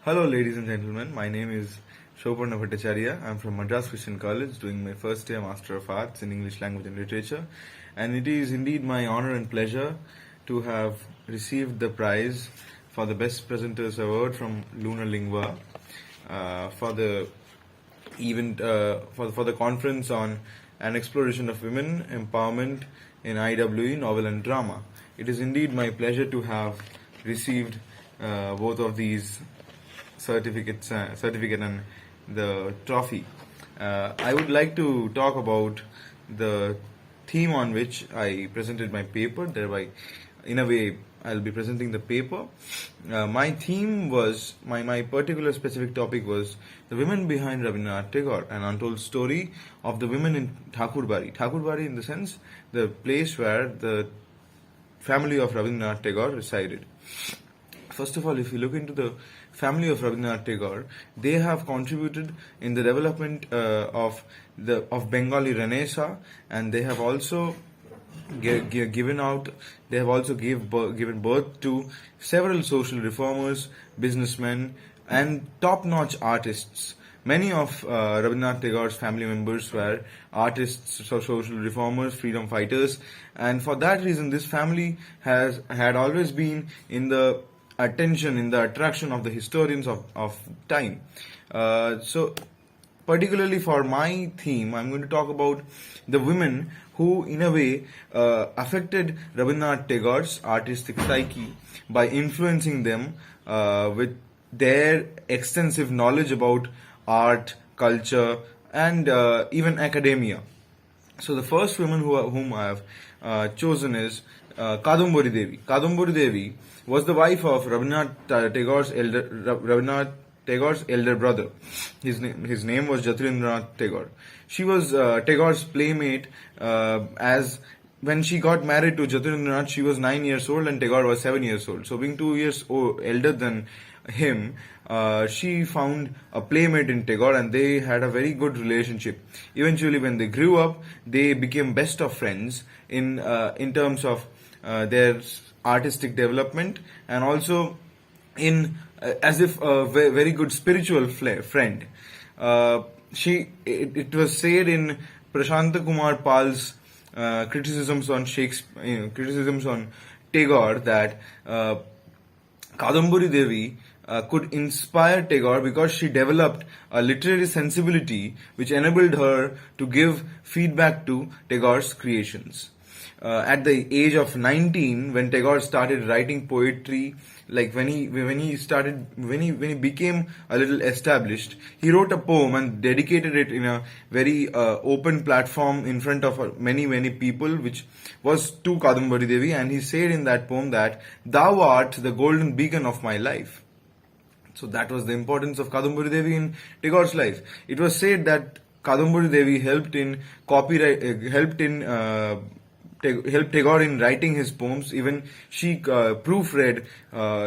Hello, ladies and gentlemen. My name is Souparna Battacharya. I'm from Madras Christian College, doing my first year Master of Arts in English Language and Literature. And it is indeed my honor and pleasure to have received the prize for the Best Presenters Award from Lunar Lingua for the event for the conference on an exploration of women empowerment in IWE novel and drama. It is indeed my pleasure to have received both of these certificate and the trophy. I would like to talk about the theme on which I presented my paper. Thereby, in a way, I'll be presenting the paper. My theme was, my particular specific topic was the women behind Rabindranath Tagore, an untold story of the women in Thakurbari. Thakurbari in the sense, the place where the family of Rabindranath Tagore resided. First of all, if you look into the family of Rabindranath Tagore, they have contributed in the development of Bengali Renaissance, and they have also given birth to several social reformers, businessmen, and top-notch artists. Many of Rabindranath Tagore's family members were artists, social reformers, freedom fighters, and for that reason, this family had always been in the attraction of the historians of time. So, particularly for my theme, I'm going to talk about the women who, in a way, affected Rabindranath Tagore's artistic psyche by influencing them with their extensive knowledge about art, culture, and even academia. So the first woman whom I have chosen is Kadambari Devi. Kadambari Devi was the wife of Rabindranath Tagore's elder brother. His name was Jatirendranath Tagore. She was Tagore's playmate as when she got married to Jatirendranath, she was 9 years old and Tagore was 7 years old. So being 2 years elder than him, she found a playmate in Tagore and they had a very good relationship. Eventually, when they grew up, they became best of friends in terms of their artistic development and also in as if a very good spiritual friend. It was said in Prashanta Kumar Pal's criticisms on criticisms on Tagore that Kadambari Devi could inspire Tagore because she developed a literary sensibility which enabled her to give feedback to Tagore's creations. At the age of 19, when Tagore started writing poetry, like when he became a little established, he wrote a poem and dedicated it in a very open platform in front of many people, which was to Kadambari Devi, and he said in that poem that "Thou art the golden beacon of my life." So that was the importance of Kadambari Devi in Tagore's life. It was said that Kadambari Devi helped Tagore in writing his poems. Even she proofread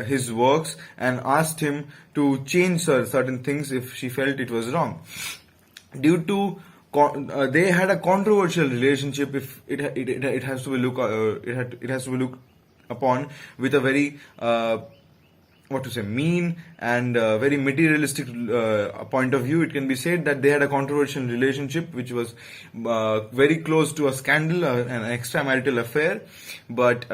his works and asked him to change certain things if she felt it was wrong. Due to they had a controversial relationship. If it has to be looked upon with a very mean and very materialistic point of view. It can be said that they had a controversial relationship which was very close to a scandal, an extramarital affair. But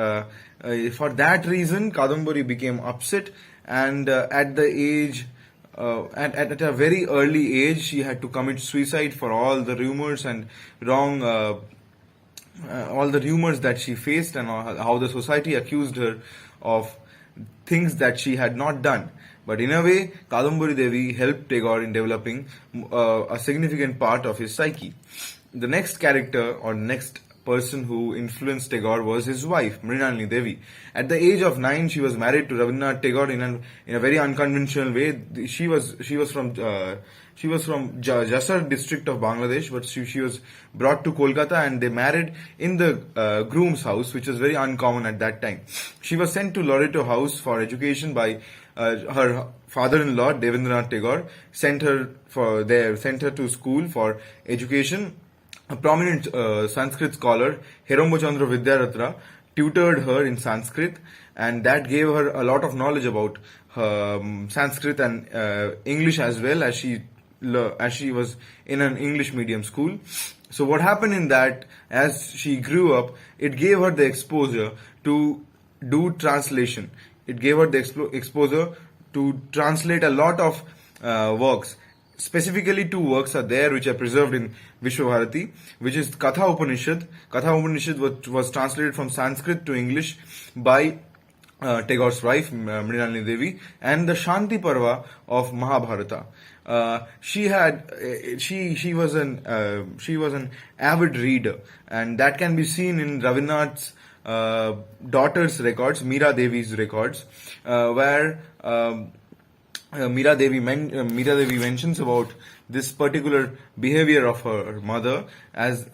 for that reason, Kadambari became upset, and at the age at a very early age, she had to commit suicide for all the rumors and all the rumors that she faced, and how the society accused her of things that she had not done. But in a way, Kadambari Devi helped Tagore in developing a significant part of his psyche. The next character or next person who influenced Tagore was his wife, Mrinalini Devi. At the age of 9, she was married to Rabindranath Tagore in a very unconventional way. She was from Jasar district of Bangladesh, but she was brought to Kolkata and they married in the groom's house, which was very uncommon at that time. She was sent to Loreto House for education by her father-in-law, Devendranath Tagore, sent her to school for education. A prominent Sanskrit scholar, Herombo Chandra Vidyaratna, tutored her in Sanskrit, and that gave her a lot of knowledge about Sanskrit and English as well, as she was in an English medium school. So what happened in that, as she grew up, it gave her the exposure to do translation. It gave her the exposure to translate a lot of works. Specifically, two works are there which are preserved in Vishwabharati, which is Katha Upanishad. Katha Upanishad was translated from Sanskrit to English by Tagore's wife, Mrinalini Devi, and the Shanti Parva of Mahabharata. She was an avid reader, and that can be seen in Rabindranath's daughter's records, Meera Devi's records, where Meera Devi mentions about this particular behavior of her mother, as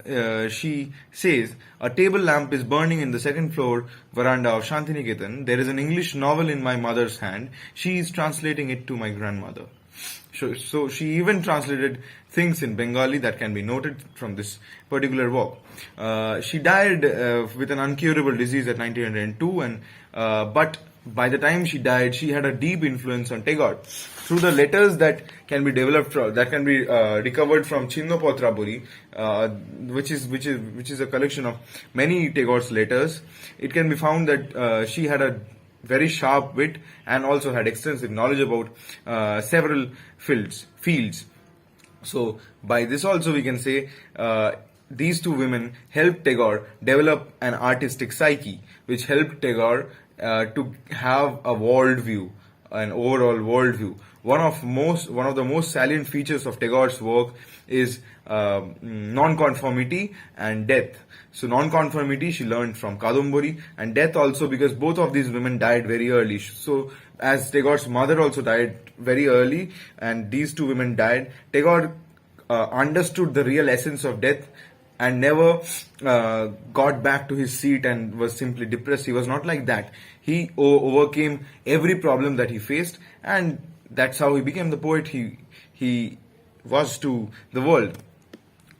she says, a table lamp is burning in the second floor veranda of Shantiniketan. There is an English novel in my mother's hand. She is translating it to my grandmother. So she even translated things in Bengali that can be noted from this particular work. She died with an incurable disease at 1902, and but by the time she died, she had a deep influence on Tagore. Through the letters that can be recovered from Chinnopotraburi, which is a collection of many Tagore's letters, it can be found that she had a very sharp wit and also had extensive knowledge about several fields. So by this also we can say these two women helped Tagore develop an artistic psyche, which helped Tagore to have a worldview, an overall worldview. One of the most salient features of Tagore's work is non-conformity and death. So non-conformity she learned from Kadumbari, and death also because both of these women died very early. So as Tagore's mother also died very early, and these two women died, Tagore understood the real essence of death and never got back to his seat and was simply depressed. He was not like that. He overcame every problem that he faced, and that's how he became the poet he was to the world.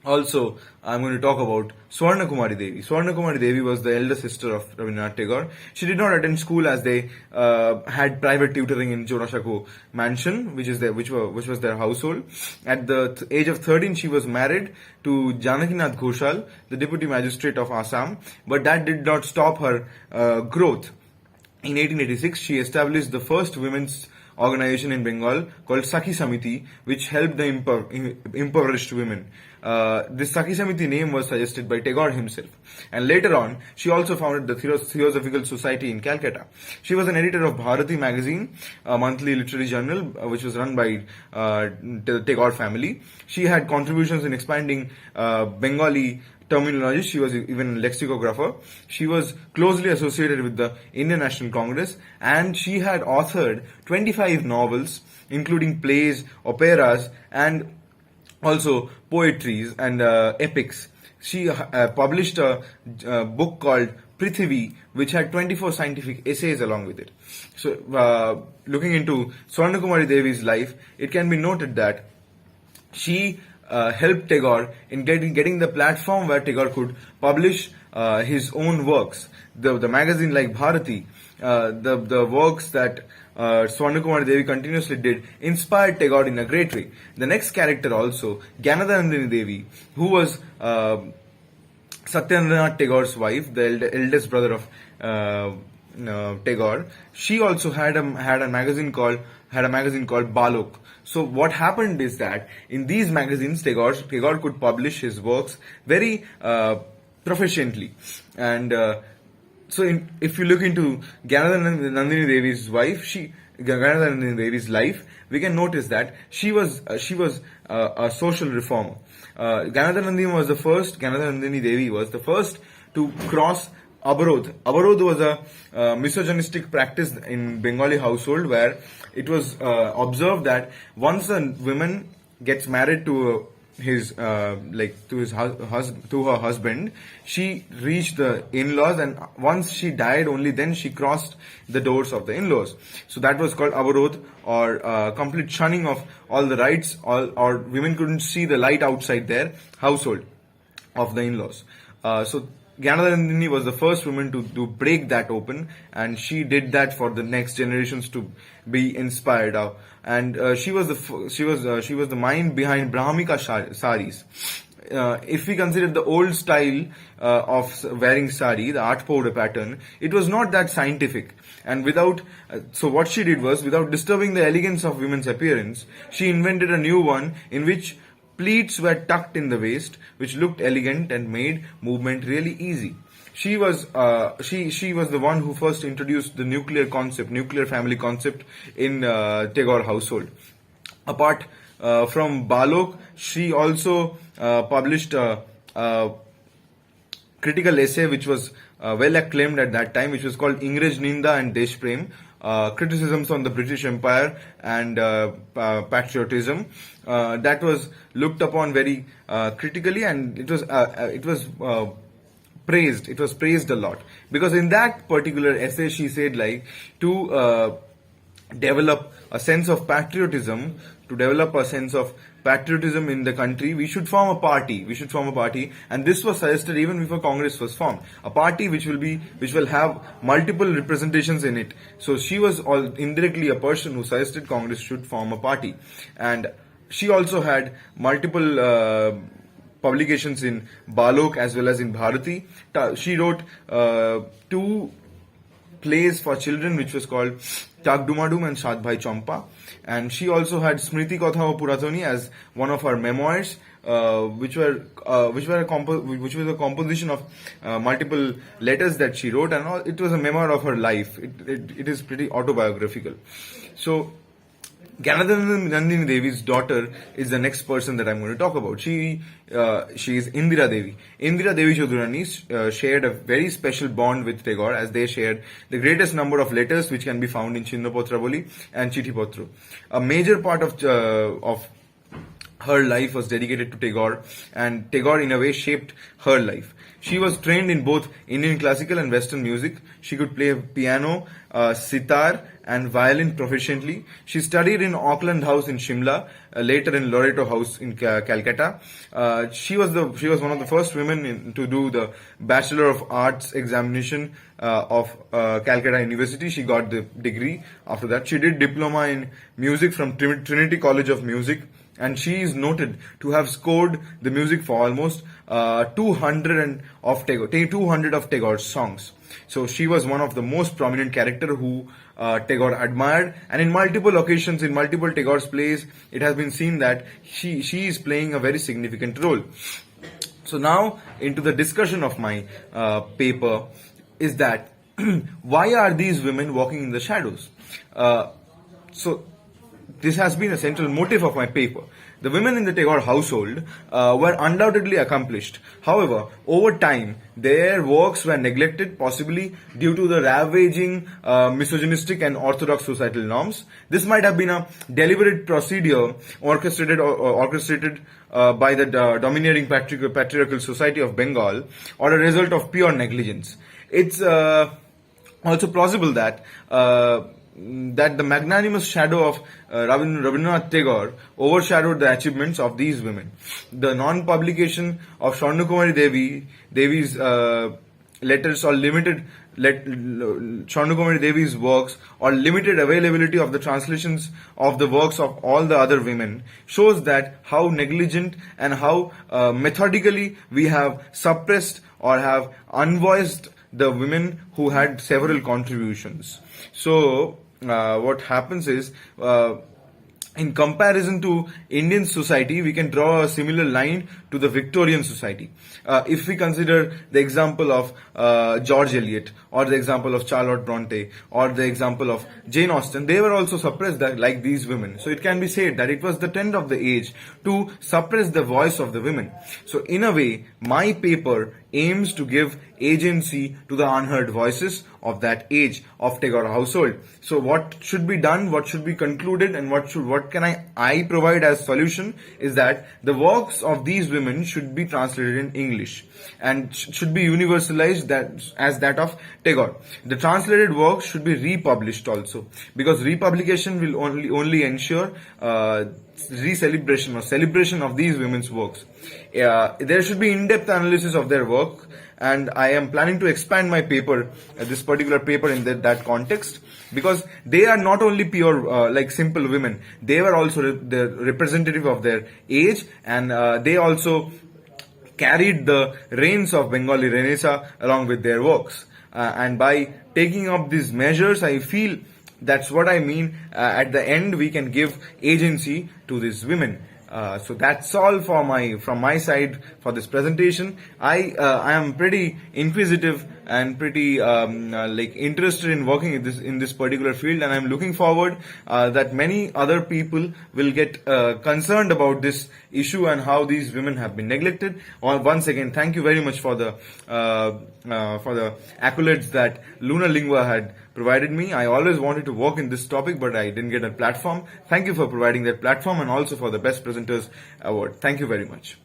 Also, I'm going to talk about Swarna Kumari Devi. Swarna Kumari Devi was the elder sister of Rabindranath Tagore. She did not attend school, as they had private tutoring in Chorashako mansion, which was their household. At the age of 13, she was married to Janakinath Ghoshal, the deputy magistrate of Assam, but that did not stop her growth. In 1886, she established the first women's organization in Bengal called Sakhi Samiti, which helped the impoverished women. This Sakhi Samiti name was suggested by Tagore himself. And later on, she also founded the Theosophical Society in Calcutta. She was an editor of Bharati magazine, a monthly literary journal, which was run by the Tagore family. She had contributions in expanding Bengali terminology. She was even a lexicographer. She was closely associated with the Indian National Congress, and she had authored 25 novels, including plays, operas, and also poetries and epics. She published a book called Prithivi, which had 24 scientific essays along with it. So, looking into Swarna Kumari Devi's life, it can be noted that she helped Tagore in getting the platform where Tagore could publish his own works. The magazine like Bharati, the works that Swarna Kumari Devi continuously did inspired Tagore in a great way. The next character also, Gyanadandini Devi, who was Satyendranath Tagore's wife, the eldest brother of Tagore. She also had a magazine called Balok. So what happened is that in these magazines, Tagore could publish his works very proficiently. And if you look into Gyanadandini Devi's life, we can notice that she was a social reformer. Gyanadandini Devi was the first to cross Abarodh. Abarodh was a misogynistic practice in Bengali household, where it was observed that once a woman gets married to her husband, she reached the in-laws, and once she died, only then she crossed the doors of the in-laws. So that was called Abarodh, or complete shunning of all the rights, or women couldn't see the light outside their household of the in-laws. So Gyanadandini was the first woman to break that open, and she did that for the next generations to be inspired of. And she was the mind behind Brahmika saris. If we consider the old style of wearing sari, the art powder pattern, it was not that scientific. And so what she did was, without disturbing the elegance of women's appearance, she invented a new one in which pleats were tucked in the waist, which looked elegant and made movement really easy. She was the one who first introduced the nuclear family concept in Tagore household. Apart from Balok, she also published a critical essay which was well acclaimed at that time, which was called Ingrej Ninda and Desh Prem, criticisms on the British Empire and patriotism. That was looked upon very critically, and it was praised. It was praised a lot, because in that particular essay she said, like, to develop a sense of patriotism, in the country, we should form a party. And this was suggested even before Congress was formed. A party which will have multiple representations in it. So she was indirectly a person who suggested Congress should form a party. And she also had multiple publications in Balok as well as in Bharati. She wrote 2 plays for children, which was called Tagdumadum and Shadbhai Champa. And she also had Smriti Katha o Puratoni as one of her memoirs, which was a composition of multiple letters that she wrote, and it was a memoir of her life. It is pretty autobiographical. So Gyanadandini Devi's daughter is the next person that I'm going to talk about. She is Indira Devi. Indira Devi Chodurani shared a very special bond with Tagore, as they shared the greatest number of letters which can be found in Chinnapotraboli and Chittipatru. A major part of her life was dedicated to Tagore, and Tagore in a way shaped her life. She was trained in both Indian classical and Western music. She could play piano, sitar and violin proficiently. She studied in Auckland House in Shimla, later in Loreto House in Calcutta. She was one of the first women to do the Bachelor of Arts examination of Calcutta University. She got the degree. After that, she did diploma in music from Trinity College of Music, and she is noted to have scored the music for almost 200 of Tagore's songs. So she was one of the most prominent character who Tagore admired, and in multiple occasions, in multiple Tagore's plays, it has been seen that she is playing a very significant role. So now into the discussion of my paper is that why are these women walking in the shadows? So this has been a central motive of my paper. The women in the Tagore household were undoubtedly accomplished. However, over time, their works were neglected, possibly due to the ravaging misogynistic and orthodox societal norms. This might have been a deliberate procedure orchestrated by the domineering patriarchal society of Bengal, or a result of pure negligence. It's also plausible that the magnanimous shadow of Rabindranath Tagore overshadowed the achievements of these women. The non-publication of Swarnakumari Devi's letters, or Swarnakumari Devi's works, or limited availability of the translations of the works of all the other women, shows that how negligent and how methodically we have suppressed or have unvoiced the women who had several contributions. So what happens is, in comparison to Indian society, we can draw a similar line to the Victorian society. If we consider the example of George Eliot, or the example of Charlotte Bronte, or the example of Jane Austen, they were also suppressed like these women. So it can be said that it was the trend of the age to suppress the voice of the women. So in a way, my paper aims to give agency to the unheard voices of that age of Tagore household. So what should be done, what should be concluded, and what can I provide as solution is that the works of these women should be translated in English and should be universalized as that of Tagore. The translated works should be republished also, because republication will only ensure celebration of these women's works. There should be in-depth analysis of their work work, and I am planning to expand my paper, this particular paper, in that context, because they are not only pure like simple women, they were also the representative of their age, and they also carried the reins of Bengali Renaissance along with their works. And by taking up these measures, I feel that's what I mean. At the end, we can give agency to these women. So that's all from my side for this presentation. I am pretty inquisitive and pretty like interested in working in this particular field, and I'm looking forward that many other people will get concerned about this issue and how these women have been neglected. Once again, thank you very much for the accolades that Luna Lingua had provided me. I always wanted to work in this topic, but I didn't get a platform. Thank you for providing that platform, and also for the Best Presenters Award. Thank you very much.